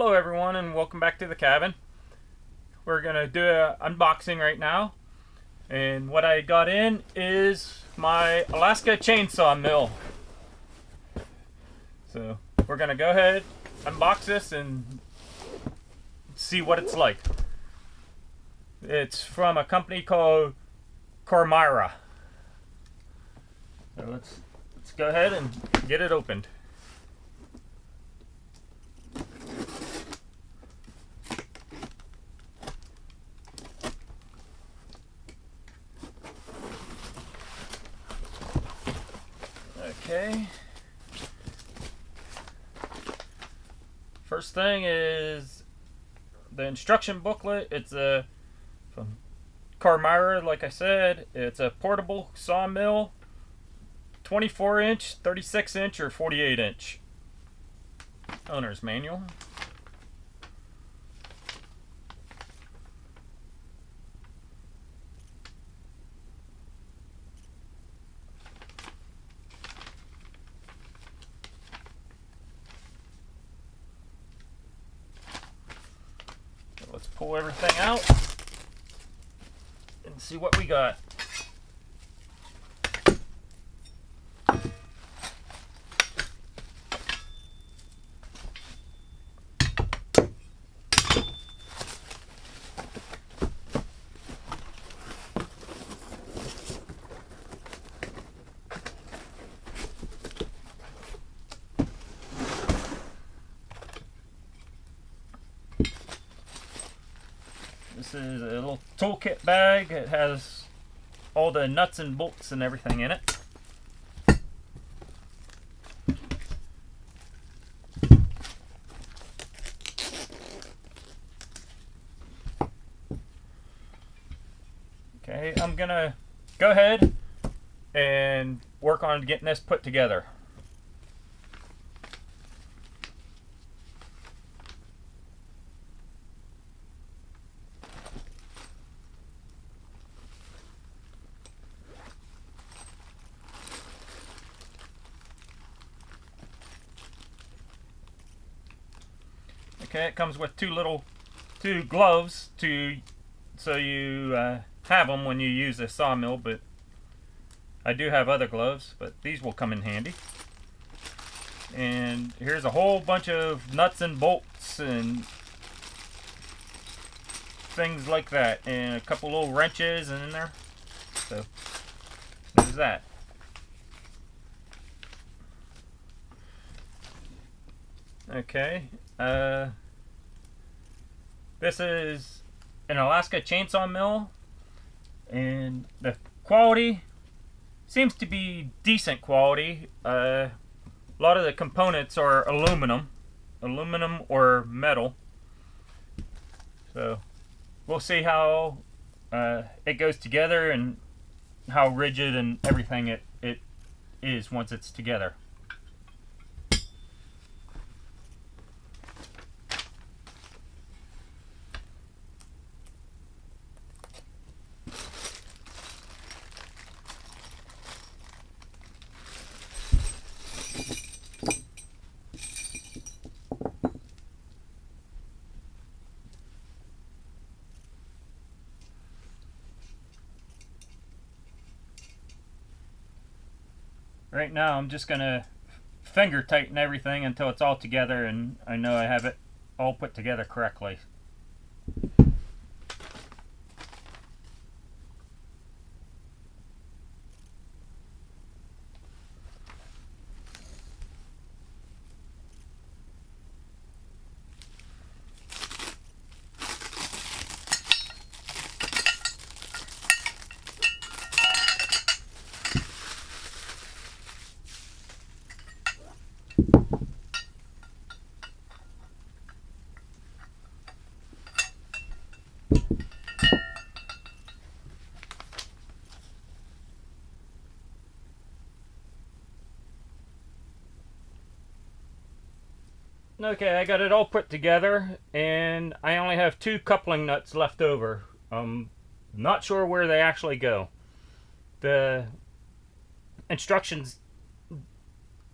Hello everyone and welcome back to the cabin. We're going to do an unboxing right now. And what I got in is my Alaskan Chainsaw Mill. So we're going to go ahead, unbox this and see what it's like. It's from a company called Carmira. So let's go ahead and get it opened. Okay. First thing is the instruction booklet. It's from Carmira, like I said. It's a portable sawmill, 24-inch, 36-inch, or 48-inch. Owner's manual. Let's pull everything out and see what we got. This is a little toolkit bag. It has all the nuts and bolts and everything in it. Okay, I'm gonna go ahead and work on getting this put together. Okay, it comes with two gloves so you have them when you use a sawmill, but I do have other gloves, but these will come in handy. And here's a whole bunch of nuts and bolts and things like that, and a couple little wrenches in there. So there's that. Okay. This is an Alaskan Chainsaw Mill, and the quality seems to be decent quality. A lot of the components are aluminum or metal. So we'll see how it goes together and how rigid and everything it is once it's together. Right now I'm just gonna finger tighten everything until it's all together and I know I have it all put together correctly. Okay, I got it all put together, and I only have two coupling nuts left over. Not sure where they actually go. The instructions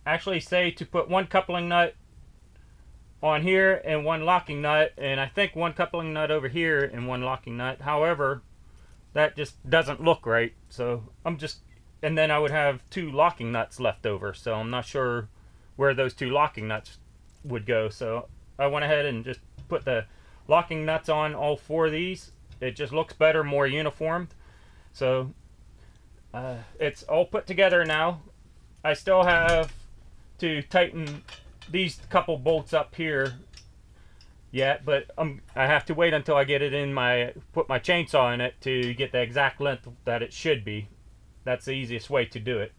actually say to put one coupling nut on here and one locking nut, and I think one coupling nut over here and one locking nut. However, that just doesn't look right, so and then I would have 2 locking nuts left over, so I'm not sure where those 2 locking nuts would go. So I went ahead and just put the locking nuts on all 4 of these. It just looks better, more uniform. So it's all put together now. I still have to tighten these couple bolts up here yet, but I have to wait until I get it in put my chainsaw in it to get the exact length that it should be. That's the easiest way to do it.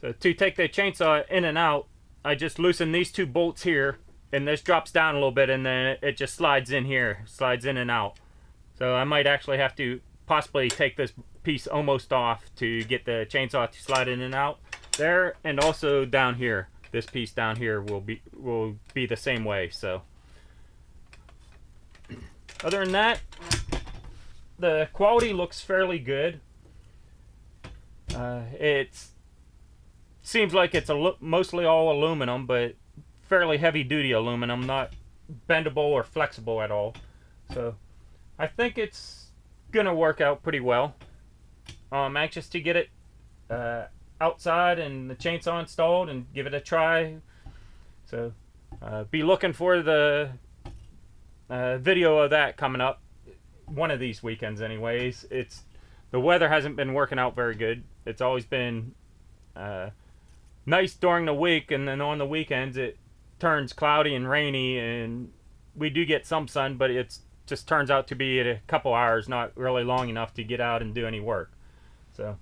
So to take the chainsaw in and out, I just loosen these 2 bolts here, and this drops down a little bit, and then it just slides in here, slides in and out. So I might actually have to possibly take this piece almost off to get the chainsaw to slide in and out there, and also down here. This piece down here will be the same way. So other than that, the quality looks fairly good. It seems like it's mostly all aluminum, but fairly heavy duty aluminum, not bendable or flexible at all. So I think it's gonna work out pretty well. I'm anxious to get it outside and the chainsaw installed and give it a try. So be looking for the video of that coming up one of these weekends anyways. The weather hasn't been working out very good. It's always been nice during the week, and then on the weekends it turns cloudy and rainy, and we do get some sun, but it just turns out to be a couple hours, not really long enough to get out and do any work. So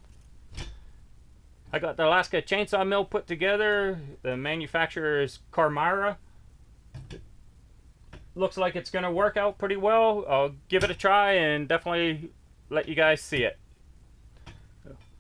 I got the Alaskan Chainsaw Mill put together. The manufacturer is Carmira. Looks like it's going to work out pretty well. I'll give it a try and definitely let you guys see it.